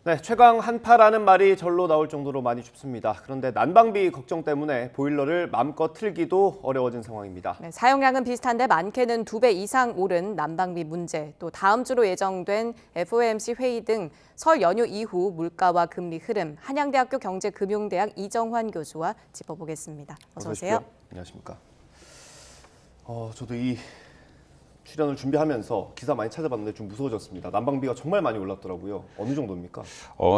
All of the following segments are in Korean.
네, 최강 한파라는 말이 절로 나올 정도로 많이 춥습니다. 그런데 난방비 걱정 때문에 보일러를 마음껏 틀기도 어려워진 상황입니다. 네, 사용량은 비슷한데 많게는 2배 이상 오른 난방비 문제, 또 다음 주로 예정된 FOMC 회의 등 설 연휴 이후 물가와 금리 흐름, 한양대학교 경제금융대학 이정환 교수와 짚어보겠습니다. 어서 오세요. 안녕하십니까. 저도 이 출연을 준비하면서 기사 많이 찾아봤는데 좀 무서워졌습니다. 난방비가 정말 많이 올랐더라고요. 어느 정도입니까?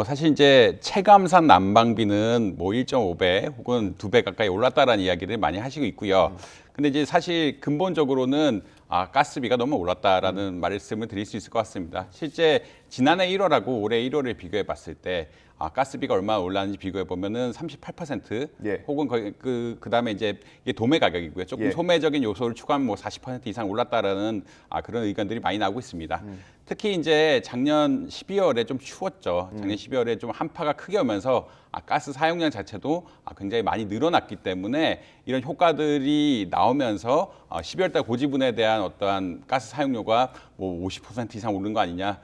사실 이제 체감상 난방비는 뭐 1.5배 혹은 2배 가까이 올랐다라는 이야기를 많이 하시고 있고요. 근데 이제 사실 근본적으로는 가스비가 너무 올랐다라는 말씀을 드릴 수 있을 것 같습니다. 실제 지난해 1월하고 올해 1월을 비교해 봤을 때 가스비가 얼마나 올랐는지 비교해 보면은 38% 예. 혹은 그다음에 이제 이게 도매 가격이고요. 조금 예. 소매적인 요소를 추가하면 뭐 40% 이상 올랐다라는 그런 의견들이 많이 나오고 있습니다. 특히 이제 작년 12월에 좀 추웠죠. 작년 12월에 좀 한파가 크게 오면서 가스 사용량 자체도 굉장히 많이 늘어났기 때문에 이런 효과들이 나오면서 12월 달 고지분에 대한 어떠한 가스 사용료가 뭐 50% 이상 오른 거 아니냐,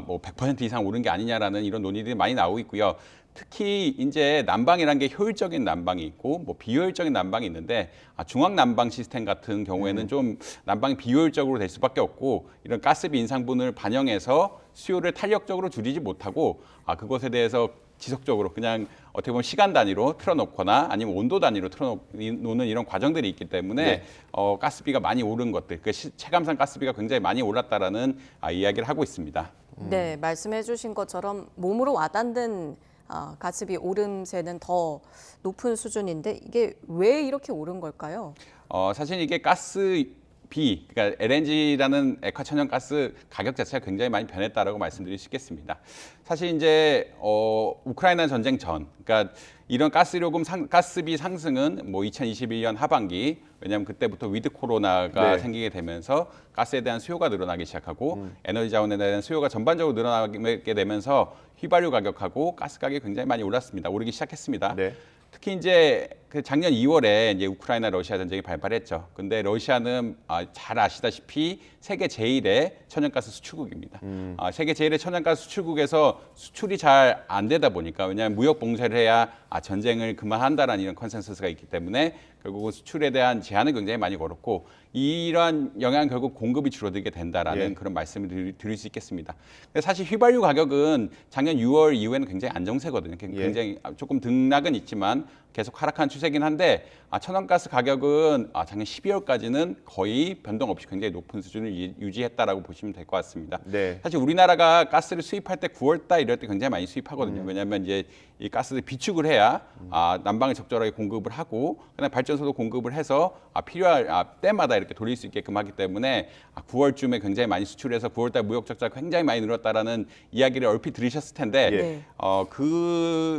뭐 100% 이상 오른 게 아니냐라는 이런 논의들이 많이 나오고 있고요. 특히 이제 난방이라는 게 효율적인 난방이 있고 뭐 비효율적인 난방이 있는데 중앙 난방 시스템 같은 경우에는 좀 난방이 비효율적으로 될 수밖에 없고 이런 가스비 인상분을 반영해서 수요를 탄력적으로 줄이지 못하고 그것에 대해서 지속적으로 그냥 어떻게 보면 시간 단위로 틀어놓거나 아니면 온도 단위로 틀어놓는 이런 과정들이 있기 때문에 네. 가스비가 많이 오른 것들, 체감상 가스비가 굉장히 많이 올랐다라는 이야기를 하고 있습니다. 네, 말씀해 주신 것처럼 몸으로 와닿는 가스비 오름세는 더 높은 수준인데 이게 왜 이렇게 오른 걸까요? 사실 이게 가스비, 그러니까 LNG라는 액화천연가스 가격 자체가 굉장히 많이 변했다라고 말씀드릴 수 있겠습니다. 사실 이제 우크라이나 전쟁 전, 그러니까 이런 가스비 상승은 뭐 2021년 하반기, 왜냐하면 그때부터 위드 코로나가 네. 생기게 되면서 가스에 대한 수요가 늘어나기 시작하고 에너지 자원에 대한 수요가 전반적으로 늘어나게 되면서 휘발유 가격하고 가스 가격이 굉장히 많이 올랐습니다. 오르기 시작했습니다. 네. 특히 이제 그 작년 2월에 이제 우크라이나 러시아 전쟁이 발발했죠. 근데 러시아는 잘 아시다시피 세계 제1의 천연가스 수출국입니다. 세계 제1의 천연가스 수출국에서 수출이 잘 안 되다 보니까 왜냐하면 무역 봉쇄를 해야 전쟁을 그만한다라는 이런 컨센서스가 있기 때문에 결국 수출에 대한 제한을 굉장히 많이 걸었고 이러한 영향은 결국 공급이 줄어들게 된다라는 예. 그런 말씀을 드릴 수 있겠습니다. 근데 사실 휘발유 가격은 작년 6월 이후에는 굉장히 안정세거든요. 굉장히 조금 등락은 있지만 계속 하락한 추세긴 한데 천연가스 가격은 작년 12월까지는 거의 변동 없이 굉장히 높은 수준을 유지했다라고 보시면 될 것 같습니다. 네. 사실 우리나라가 가스를 수입할 때 9월 달 이럴 때 굉장히 많이 수입하거든요. 왜냐하면 이제 이 가스를 비축을 해야 난방을 적절하게 공급을 하고 그다음에 발전소도 공급을 해서 필요할 때마다 이렇게 돌릴 수 있게끔 하기 때문에 9월쯤에 굉장히 많이 수출해서 9월 달 무역 적자가 굉장히 많이 늘었다라는 이야기를 얼핏 들으셨을 텐데 네.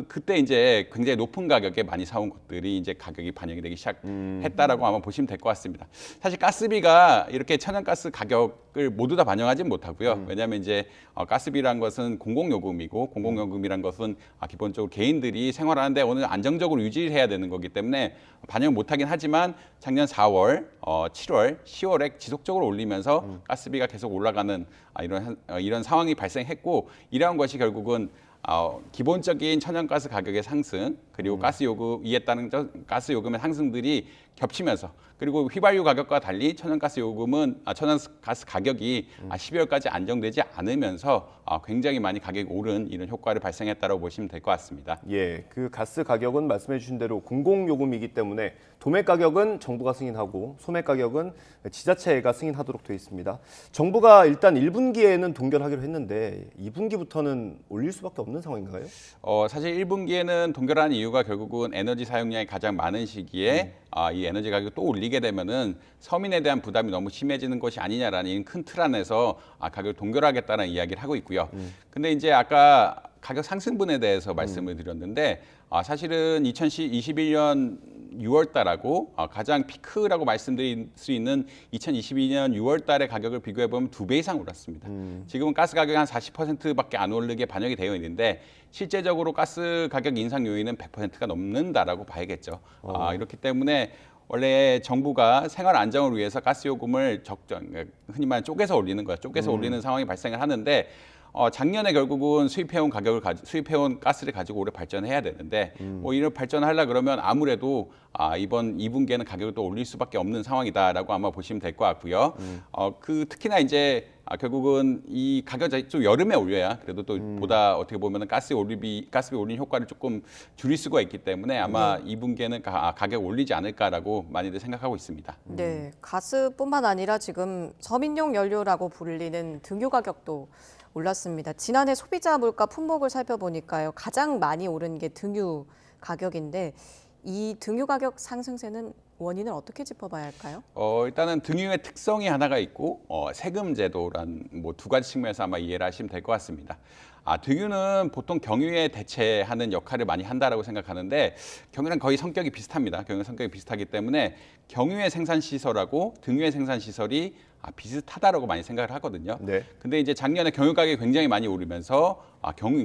그때 이제 굉장히 높은 가격에 많이 사온 것들이 이제 가격이 반영이 되기 시작했다라고 아마 보시면 될 것 같습니다. 사실 가스비가 이렇게 천연가스 가격을 모두 다 반영하지는 못하고요. 왜냐하면 이제 가스비란 것은 공공요금이고 공공요금이란 것은 기본적으로 개인들이 생활하는데 어느 안정적으로 유지해야 되는 거기 때문에 반영을 못하긴 하지만 작년 4월, 7월, 10월에 지속적으로 올리면서 가스비가 계속 올라가는 이런 상황이 발생했고 이러한 것이 결국은 기본적인 천연가스 가격의 상승 그리고 가스 요금 이에 따른 가스 요금의 상승들이 겹치면서 그리고 휘발유 가격과 달리 천연가스 가격이 12월까지 안정되지 않으면서 굉장히 많이 가격이 오른 이런 효과를 발생했다고 보시면 될 것 같습니다. 예, 그 가스 가격은 말씀해 주신 대로 공공요금이기 때문에 도매 가격은 정부가 승인하고 소매 가격은 지자체가 승인하도록 되어 있습니다. 정부가 일단 1분기에는 동결하기로 했는데 2분기부터는 올릴 수밖에 없는 상황인가요? 사실 1분기에는 동결하는 이유가 결국은 에너지 사용량이 가장 많은 시기에 이 에너지 가격을 또 올리게 되면은 서민에 대한 부담이 너무 심해지는 것이 아니냐라는 큰 틀 안에서 가격을 동결하겠다는 이야기를 하고 있고요. 근데 이제 아까 가격 상승분에 대해서 말씀을 드렸는데 사실은 2021년 6월 달하고 가장 피크라고 말씀드릴 수 있는 2022년 6월 달의 가격을 비교해 보면 2배 이상 올랐습니다. 지금은 가스 가격이 한 40%밖에 안 오르게 반영이 되어 있는데 실제적으로 가스 가격 인상 요인은 100%가 넘는다라고 봐야겠죠. 이렇기 때문에 원래 정부가 생활 안정을 위해서 가스 요금을 흔히 말하는 쪼개서 올리는 거야. 쪼개서 올리는 상황이 발생을 하는데 작년에 결국은 수입해온 가스를 가지고 올해 발전해야 되는데 뭐 이런 발전하려 그러면 아무래도 이번 2분기에는 가격을 또 올릴 수밖에 없는 상황이다라고 아마 보시면 될 것 같고요. 특히나 이제 결국은 이 가격이 좀 여름에 올려야 그래도 또 보다 어떻게 보면은 가스비 올린 효과를 조금 줄일 수가 있기 때문에 아마 2분기에는 가격 올리지 않을까라고 많이들 생각하고 있습니다. 네, 가스뿐만 아니라 지금 서민용 연료라고 불리는 등유 가격도 올랐습니다. 지난해 소비자 물가 품목을 살펴보니까요, 가장 많이 오른 게 등유 가격인데 이 등유 가격 상승세는 원인을 어떻게 짚어봐야 할까요? 일단은 등유의 특성이 하나가 있고 세금 제도란 뭐 두 가지 측면에서 아마 이해를 하시면 될 것 같습니다. 등유는 보통 경유에 대체하는 역할을 많이 한다라고 생각하는데 경유랑 거의 성격이 비슷합니다. 경유 성격이 비슷하기 때문에 경유의 생산 시설하고 등유의 생산 시설이 비슷하다라고 많이 생각을 하거든요. 네. 근데 이제 작년에 경유 가격이 굉장히 많이 오르면서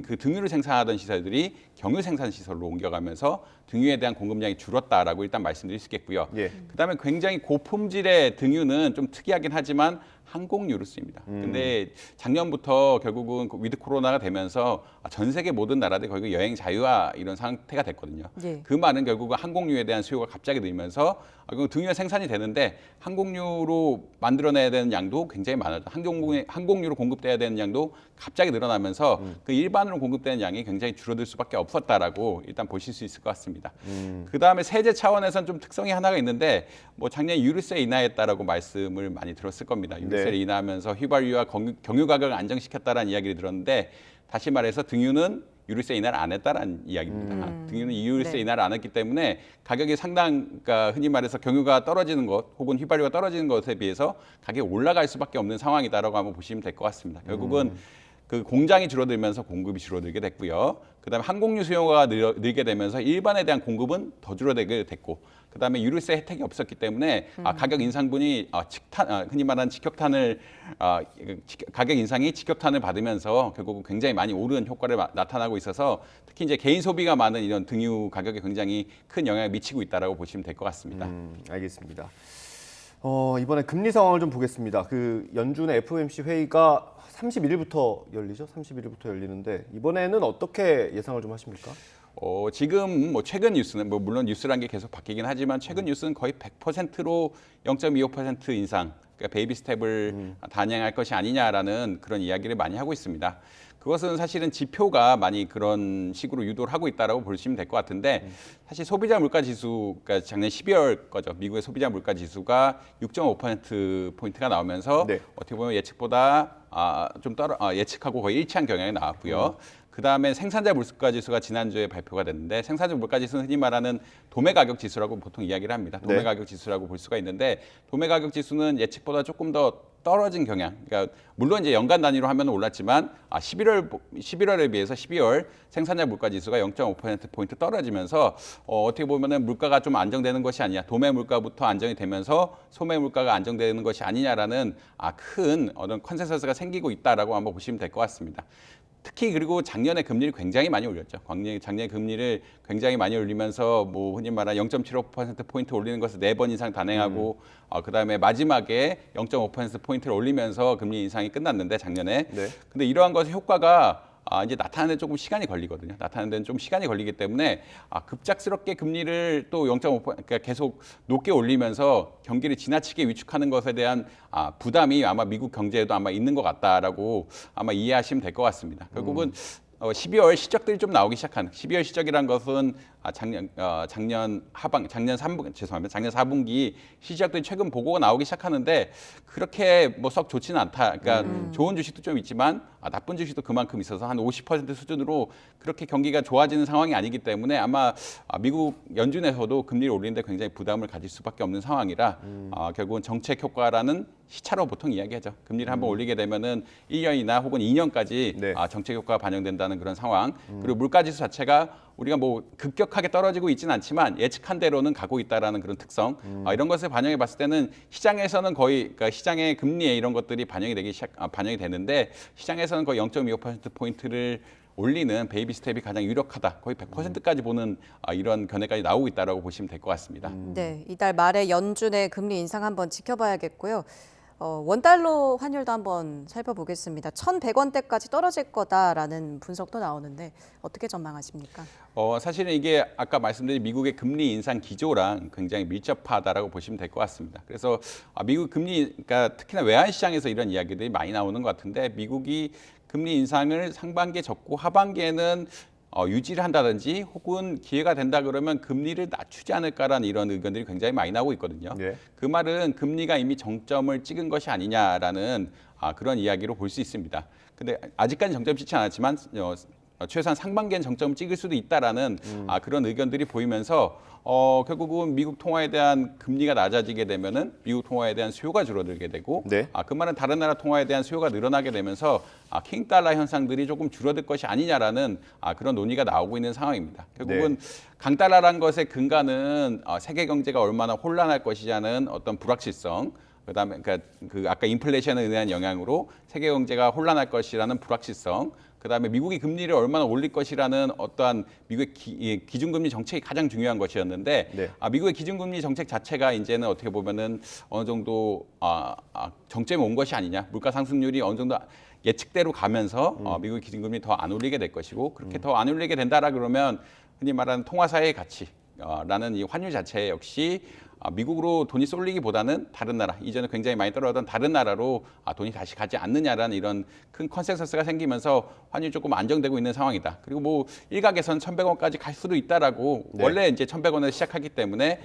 그 등유를 생산하던 시설들이 경유 생산 시설로 옮겨가면서 등유에 대한 공급량이 줄었다라고 일단 말씀드릴 수 있겠고요. 예. 그다음에 굉장히 고품질의 등유는 좀 특이하긴 하지만 항공유로 쓰입니다. 근데 작년부터 결국은 위드 코로나가 되면서 전 세계 모든 나라들이 거의 여행 자유화 이런 상태가 됐거든요. 예. 그 말은 결국은 항공유에 대한 수요가 갑자기 늘면서 등유가 생산이 되는데 항공유로 만들어내야 되는 양도 굉장히 많아져. 항공유로 공급돼야 되는 양도 갑자기 늘어나면서 그 일반으로 공급되는 양이 굉장히 줄어들 수밖에 없었다라고 일단 보실 수 있을 것 같습니다. 그다음에 세제 차원에서는 좀 특성이 하나가 있는데 뭐 작년 유류세 인하했다라고 말씀을 많이 들었을 겁니다. 유류세를 네. 인하하면서 휘발유와 경유 가격을 안정시켰다라는 이야기를 들었는데 다시 말해서 등유는 유류세 인하를 안 했다라는 이야기입니다. 등유는 유류세 네. 인하를 안 했기 때문에 가격이 그러니까 흔히 말해서 경유가 떨어지는 것 혹은 휘발유가 떨어지는 것에 비해서 가격이 올라갈 수밖에 없는 상황이다라고 한번 보시면 될 것 같습니다. 결국은 그 공장이 줄어들면서 공급이 줄어들게 됐고요. 그다음에 항공유 수요가 늘게 되면서 일반에 대한 공급은 더 줄어들게 됐고, 그다음에 유류세 혜택이 없었기 때문에 가격 인상분이 흔히 말하는 가격 인상이 직격탄을 받으면서 결국은 굉장히 많이 오른 효과를 나타나고 있어서 특히 이제 개인 소비가 많은 이런 등유 가격에 굉장히 큰 영향을 미치고 있다라고 보시면 될 것 같습니다. 알겠습니다. 이번에 금리 상황을 좀 보겠습니다. 그 연준의 FOMC 회의가 31일부터 열리죠? 31일부터 열리는데 이번에는 어떻게 예상을 좀 하십니까? 지금 뭐 최근 뉴스는 뭐 물론 뉴스란 게 계속 바뀌긴 하지만 최근 뉴스는 거의 100%로 0.25% 인상, 그러니까 베이비 스텝을 단행할 것이 아니냐라는 그런 이야기를 많이 하고 있습니다. 그것은 사실은 지표가 많이 그런 식으로 유도를 하고 있다라고 보시면 될 것 같은데 사실 소비자 물가 지수가 작년 12월 거죠. 미국의 소비자 물가 지수가 6.5%포인트가 나오면서 네. 어떻게 보면 예측보다 예측하고 거의 일치한 경향이 나왔고요. 그다음에 생산자 물가 지수가 지난주에 발표가 됐는데 생산자 물가 지수는 흔히 말하는 도매 가격 지수라고 보통 이야기를 합니다. 도매 네. 가격 지수라고 볼 수가 있는데 도매 가격 지수는 예측보다 조금 더 떨어진 경향. 그러니까 물론 이제 연간 단위로 하면 올랐지만 11월에 비해서 12월 생산자 물가 지수가 0.5%포인트 떨어지면서 어떻게 보면은 물가가 좀 안정되는 것이 아니냐. 도매 물가부터 안정이 되면서 소매 물가가 안정되는 것이 아니냐라는 큰 어떤 컨센서스가 생기고 있다라고 한번 보시면 될 것 같습니다. 특히 그리고 작년에 금리를 굉장히 많이 올렸죠. 작년에 금리를 굉장히 많이 올리면서 뭐 흔히 말하는 0.75%포인트 올리는 것을 4번 이상 단행하고 그다음에 마지막에 0.5%포인트를 올리면서 금리 인상이 끝났는데 작년에. 네. 근데 이러한 것의 효과가 이제 나타나는 데 조금 시간이 걸리거든요. 나타나는 데는 좀 시간이 걸리기 때문에 급작스럽게 금리를 또 0.5% 그러니까 계속 높게 올리면서 경기를 지나치게 위축하는 것에 대한 부담이 아마 미국 경제에도 아마 있는 것 같다라고 아마 이해하시면 될 것 같습니다. 결국은 12월 실적들이 좀 나오기 시작한 12월 실적이란 것은 작년 4분기 실적들이 최근 보고가 나오기 시작하는데 그렇게 뭐 썩 좋지는 않다. 그러니까 좋은 주식도 좀 있지만 나쁜 주식도 그만큼 있어서 한 50% 수준으로 그렇게 경기가 좋아지는 상황이 아니기 때문에 아마 미국 연준에서도 금리를 올리는데 굉장히 부담을 가질 수밖에 없는 상황이라 결국은 정책 효과라는 시차로 보통 이야기하죠. 금리를 한번 올리게 되면은 1년이나 혹은 2년까지 네. 정책 효과가 반영된다는 그런 상황. 그리고 물가 지수 자체가 우리가 뭐 급격하게 떨어지고 있지는 않지만 예측한 대로는 가고 있다라는 그런 특성. 이런 것을 반영해 봤을 때는 시장에서는 거의 그러니까 시장의 금리에 이런 것들이 반영이 되는데 시장에서는 거의 0.25%포인트를 올리는 베이비 스텝이 가장 유력하다. 거의 100%까지 보는 이런 견해까지 나오고 있다라고 보시면 될 것 같습니다. 네, 이달 말에 연준의 금리 인상 한번 지켜봐야겠고요. 원달러 환율도 한번 살펴보겠습니다. 1,100원대까지 떨어질 거다라는 분석도 나오는데 어떻게 전망하십니까? 사실은 이게 아까 말씀드린 미국의 금리 인상 기조랑 굉장히 밀접하다라고 보시면 될 것 같습니다. 그래서 미국 금리, 그러니까 특히나 외환 시장에서 이런 이야기들이 많이 나오는 것 같은데 미국이 금리 인상을 상반기에 접고 하반기에는 유지를 한다든지 혹은 기회가 된다 그러면 금리를 낮추지 않을까라는 이런 의견들이 굉장히 많이 나오고 있거든요. 네. 그 말은 금리가 이미 정점을 찍은 것이 아니냐라는 그런 이야기로 볼 수 있습니다. 근데 아직까지 정점 찍지 않았지만 최소한 상반기엔 정점을 찍을 수도 있다라는 그런 의견들이 보이면서 결국은 미국 통화에 대한 금리가 낮아지게 되면은 미국 통화에 대한 수요가 줄어들게 되고 네. 그 말은 다른 나라 통화에 대한 수요가 늘어나게 되면서 킹 달러 현상들이 조금 줄어들 것이 아니냐라는 그런 논의가 나오고 있는 상황입니다. 결국은 강 달러란 것의 근간은 세계 경제가 얼마나 혼란할 것이냐는 어떤 불확실성, 그다음에 그 아까 인플레이션에 의한 영향으로 세계 경제가 혼란할 것이라는 불확실성, 그다음에 미국이 금리를 얼마나 올릴 것이라는 어떠한 미국의 기준금리 정책이 가장 중요한 것이었는데 네. 미국의 기준금리 정책 자체가 이제는 어떻게 보면은 어느 정도 정점에 온 것이 아니냐, 물가 상승률이 어느 정도 예측대로 가면서 미국의 기준금리 더 안 올리게 될 것이고 그렇게 더 안 올리게 된다라 그러면 흔히 말하는 통화사회의 가치라는 이 환율 자체 역시 미국으로 돈이 쏠리기보다는 다른 나라, 이전에 굉장히 많이 떨어졌던 다른 나라로 돈이 다시 가지 않느냐라는 이런 큰 컨센서스가 생기면서 환율이 조금 안정되고 있는 상황이다. 그리고 뭐 일각에서는 1,100원까지 갈 수도 있다라고 네. 원래 이제 1,100원을 시작하기 때문에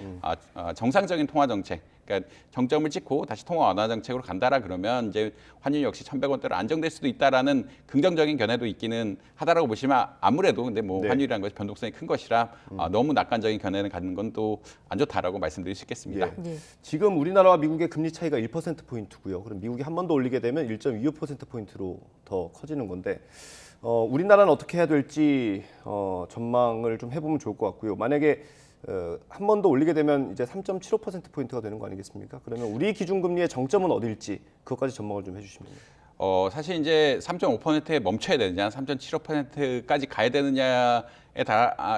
정상적인 통화 정책, 그러니까 정점을 찍고 다시 통화 완화 정책으로 간다라 그러면 이제 환율 역시 1,100원대로 안정될 수도 있다라는 긍정적인 견해도 있기는 하다라고 보시면 아무래도 근데 뭐 네. 환율이라는 것이 변동성이 큰 것이라 너무 낙관적인 견해를 갖는 건 또 안 좋다라고 말씀드릴 수 있겠습니다. 예. 지금 우리나라와 미국의 금리 차이가 1%포인트고요. 그럼 미국이 한 번 더 올리게 되면 1.25%포인트로 더 커지는 건데 우리나라는 어떻게 해야 될지 전망을 좀 해보면 좋을 것 같고요. 만약에 한 번 더 올리게 되면 이제 3.75%포인트가 되는 거 아니겠습니까? 그러면 우리 기준금리의 정점은 어딜지 그것까지 전망을 좀 해주시면. 사실 이제 3.5%에 멈춰야 되느냐, 3.75%까지 가야 되느냐에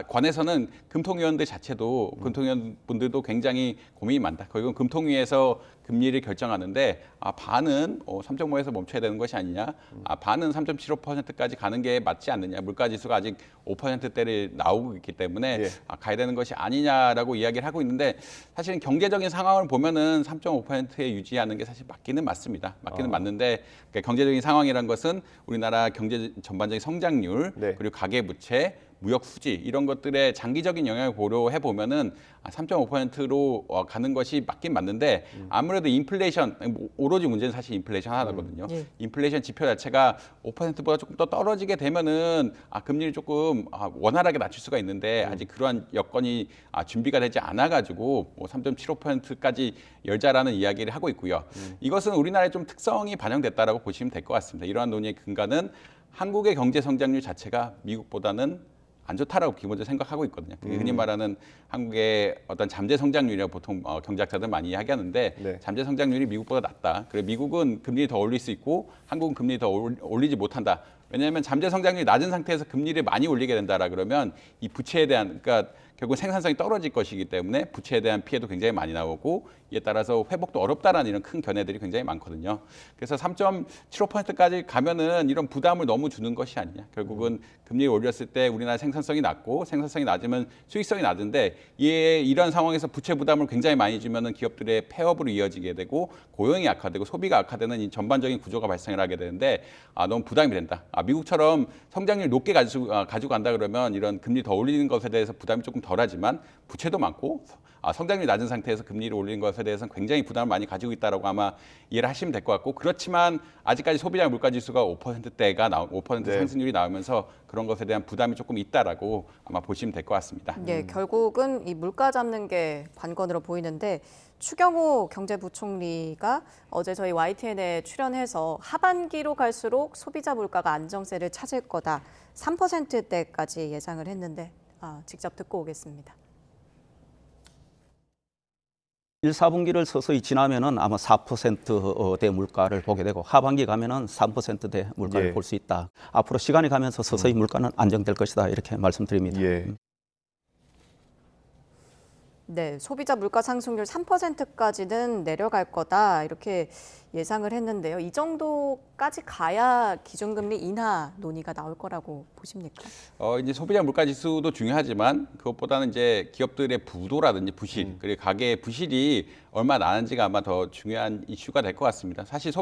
관해서는 금통위원들 자체도 금통위원 분들도 굉장히 고민이 많다. 결국은 금통위에서 금리를 결정하는데 반은 3.5에서 멈춰야 되는 것이 아니냐, 반은 3.75%까지 가는 게 맞지 않느냐. 물가지수가 아직 5%대를 나오고 있기 때문에 예. 가야 되는 것이 아니냐라고 이야기를 하고 있는데 사실은 경제적인 상황을 보면은 3.5%에 유지하는 게 사실 맞기는 맞습니다. 맞기는 맞는데 그러니까 경제적인 상황이란 것은 우리나라 경제 전반적인 성장률 네. 그리고 가계부채 무역 수지 이런 것들의 장기적인 영향을 고려해 보면은 3.5%로 가는 것이 맞긴 맞는데 아무래도 인플레이션 오로지 문제는 사실 인플레이션 하나거든요. 예. 인플레이션 지표 자체가 5%보다 조금 더 떨어지게 되면은 금리를 조금 원활하게 낮출 수가 있는데 아직 그러한 여건이 준비가 되지 않아 가지고 3.75%까지 열자라는 이야기를 하고 있고요. 이것은 우리나라의 좀 특성이 반영됐다라고 보시면 될 것 같습니다. 이러한 논의의 근간은 한국의 경제 성장률 자체가 미국보다는 안 좋다라고 기본적으로 생각하고 있거든요. 그게 흔히 말하는 한국의 어떤 잠재 성장률이라고 보통 경제학자들 많이 이야기하는데 네. 잠재 성장률이 미국보다 낮다. 그리고 미국은 금리를 더 올릴 수 있고 한국은 금리 더 올리지 못한다. 왜냐하면 잠재 성장률이 낮은 상태에서 금리를 많이 올리게 된다라 그러면 이 부채에 대한 그러니까 결국 생산성이 떨어질 것이기 때문에 부채에 대한 피해도 굉장히 많이 나오고 이에 따라서 회복도 어렵다라는 이런 큰 견해들이 굉장히 많거든요. 그래서 3.75%까지 가면은 이런 부담을 너무 주는 것이 아니냐. 결국은 금리를 올렸을 때 우리나라 생산성이 낮고 생산성이 낮으면 수익성이 낮은데 이런 상황에서 부채 부담을 굉장히 많이 주면은 기업들의 폐업으로 이어지게 되고 고용이 악화되고 소비가 악화되는 이 전반적인 구조가 발생을 하게 되는데 너무 부담이 된다. 미국처럼 성장률 높게 가지고 간다 그러면 이런 금리 더 올리는 것에 대해서 부담이 조금 덜하지만 부채도 많고 성장률이 낮은 상태에서 금리를 올리는 것에 대해서는 굉장히 부담을 많이 가지고 있다라고 아마 이해를 하시면 될 것 같고 그렇지만 아직까지 소비자 물가지수가 5%대가 5% 네. 상승률이 나오면서 그런 것에 대한 부담이 조금 있다라고 아마 보시면 될 것 같습니다. 예, 결국은 이 물가 잡는 게 관건으로 보이는데 추경호 경제부총리가 어제 저희 YTN에 출연해서 하반기로 갈수록 소비자 물가가 안정세를 찾을 거다. 3%대까지 예상을 했는데 직접 듣고 오겠습니다. 1, 4분기를 서서히 지나면은 아마 4%대 물가를 보게 되고 하반기 가면은 3%대 물가를 예. 볼 수 있다. 앞으로 시간이 가면서 서서히 물가는 안정될 것이다. 이렇게 말씀드립니다. 예. 네, 소비자 물가 상승률 3%까지는 내려갈 거다 이렇게 예상을 했는데요. 이 정도까지 가야 기준금리 인하 논의가 나올 거라고 보십니까? 이제 소비자 물가 지수도 중요하지만 그것보다는 이제 기업들의 부도라든지 부실, 그리고 가계의 부실이 얼마 나는지가 아마 더 중요한 이슈가 될 것 같습니다. 사실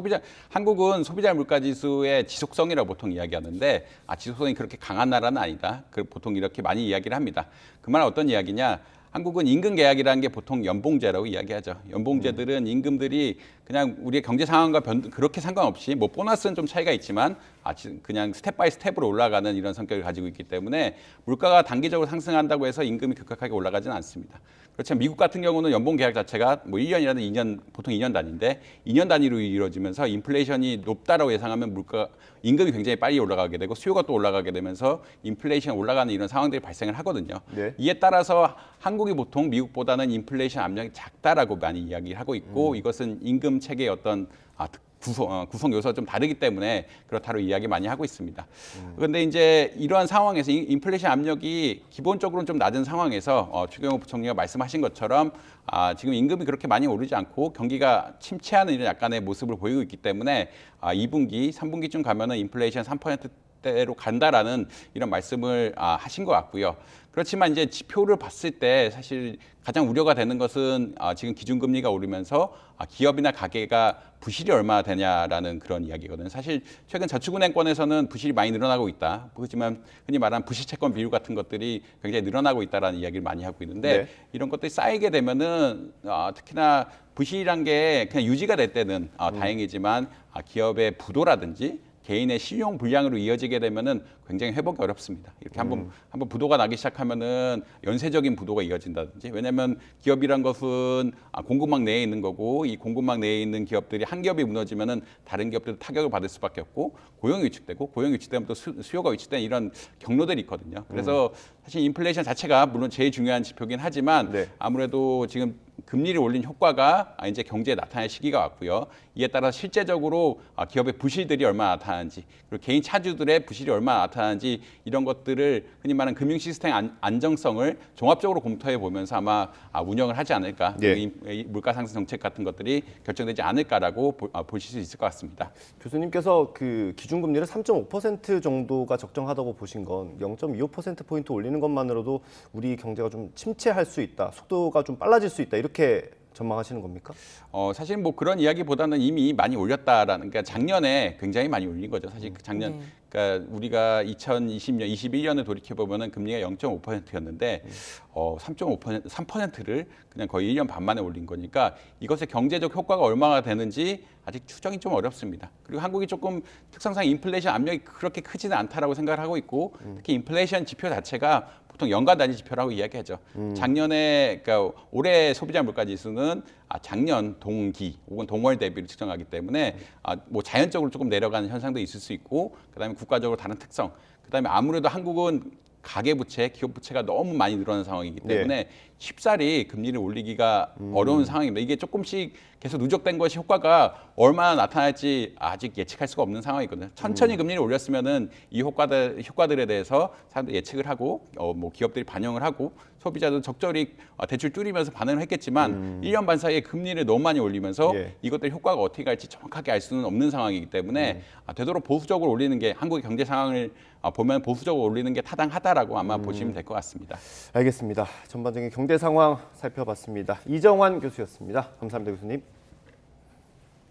한국은 소비자 물가 지수의 지속성이라고 보통 이야기하는데 지속성이 그렇게 강한 나라는 아니다. 보통 이렇게 많이 이야기를 합니다. 그 말은 어떤 이야기냐? 한국은 임금 계약이라는 게 보통 연봉제라고 이야기하죠. 연봉제들은 임금들이 그냥 우리의 경제 상황과 그렇게 상관없이 뭐 보너스는 좀 차이가 있지만 그냥 스텝 바이 스텝으로 올라가는 이런 성격을 가지고 있기 때문에 물가가 단기적으로 상승한다고 해서 임금이 급격하게 올라가지는 않습니다. 그렇지만 미국 같은 경우는 연봉 계약 자체가 뭐 1년이라든 2년, 보통 2년 단위인데 2년 단위로 이루어지면서 인플레이션이 높다라고 예상하면 임금이 굉장히 빨리 올라가게 되고 수요가 또 올라가게 되면서 인플레이션이 올라가는 이런 상황들이 발생을 하거든요. 네. 이에 따라서 한국이 보통 미국보다는 인플레이션 압력이 작다라고 많이 이야기를 하고 있고 이것은 임금 체계의 어떤 구성 요소가 좀 다르기 때문에 그렇다고 이야기 많이 하고 있습니다. 그런데 이제 이러한 상황에서 인플레이션 압력이 기본적으로는 좀 낮은 상황에서 추경호 부총리가 말씀하신 것처럼 지금 임금이 그렇게 많이 오르지 않고 경기가 침체하는 이런 약간의 모습을 보이고 있기 때문에 2분기, 3분기쯤 가면은 인플레이션 3%대로 간다라는 이런 말씀을 하신 것 같고요. 그렇지만 이제 지표를 봤을 때 사실 가장 우려가 되는 것은 지금 기준금리가 오르면서 기업이나 가계가 부실이 얼마나 되냐라는 그런 이야기거든요. 사실 최근 저축은행권에서는 부실이 많이 늘어나고 있다. 그렇지만 흔히 말하는 부실채권 비율 같은 것들이 굉장히 늘어나고 있다라는 이야기를 많이 하고 있는데 네. 이런 것들이 쌓이게 되면은 특히나 부실이란 게 그냥 유지가 될 때는 다행이지만 기업의 부도라든지 개인의 신용 불량으로 이어지게 되면은 굉장히 회복이 어렵습니다. 이렇게 한번 부도가 나기 시작하면은 연쇄적인 부도가 이어진다든지. 왜냐하면 기업이란 것은 공급망 내에 있는 거고 이 공급망 내에 있는 기업들이 한 기업이 무너지면은 다른 기업들도 타격을 받을 수밖에 없고 고용이 위축되고 고용이 위축되면 또 수요가 위축되는 이런 경로들이 있거든요. 그래서 사실 인플레이션 자체가 물론 제일 중요한 지표긴 하지만 네. 아무래도 지금 금리를 올린 효과가 이제 경제에 나타날 시기가 왔고요. 이에 따라 실제적으로 기업의 부실들이 얼마나 나타나는지 그리고 개인 차주들의 부실이 얼마나 나타나는지 이런 것들을 흔히 말하는 금융 시스템 안정성을 종합적으로 검토해 보면서 아마 운영을 하지 않을까. 예. 이 물가 상승 정책 같은 것들이 결정되지 않을까라고 보실 수 있을 것 같습니다. 교수님께서 그 기준금리를 3.5% 정도가 적정하다고 보신 건 0.25%포인트 올리는 것만으로도 우리 경제가 좀 침체할 수 있다, 속도가 좀 빨라질 수 있다 이렇게 전망하시는 겁니까? 사실 뭐 그런 이야기보다는 이미 많이 올렸다라는, 그러니까 작년에 굉장히 많이 올린 거죠. 사실 작년, 그러니까 우리가 2020년, 21년을 돌이켜 보면은 금리가 0.5%였는데 3.5%, 3%를 그냥 거의 1년 반 만에 올린 거니까 이것의 경제적 효과가 얼마나 되는지 아직 추정이 좀 어렵습니다. 그리고 한국이 조금 특성상 인플레이션 압력이 그렇게 크지는 않다라고 생각을 하고 있고 특히 인플레이션 지표 자체가 보통 연간 단위 지표라고 이야기하죠. 작년에, 그러니까 올해 소비자 물가 지수는 작년 동기 혹은 동월 대비로 측정하기 때문에 뭐 자연적으로 조금 내려가는 현상도 있을 수 있고, 그다음에 국가적으로 다른 특성, 그다음에 아무래도 한국은 가계부채, 기업부채가 너무 많이 늘어난 상황이기 때문에 쉽사리 금리를 올리기가 어려운 상황입니다. 이게 조금씩 계속 누적된 것이 효과가 얼마나 나타날지 아직 예측할 수가 없는 상황이거든요. 천천히 금리를 올렸으면은 이 효과들에 대해서 사람들이 예측을 하고 뭐 기업들이 반영을 하고 소비자도 적절히 대출 줄이면서 반응을 했겠지만 1년 반 사이에 금리를 너무 많이 올리면서 이것들 효과가 어떻게 갈지 정확하게 알 수는 없는 상황이기 때문에 되도록 보수적으로 올리는 게, 한국의 경제 상황을 보면 보수적으로 올리는 게 타당하다라고 아마 보시면 될 것 같습니다. 알겠습니다. 전반적인 경제 상황 살펴봤습니다. 이정환 교수였습니다. 감사합니다, 교수님.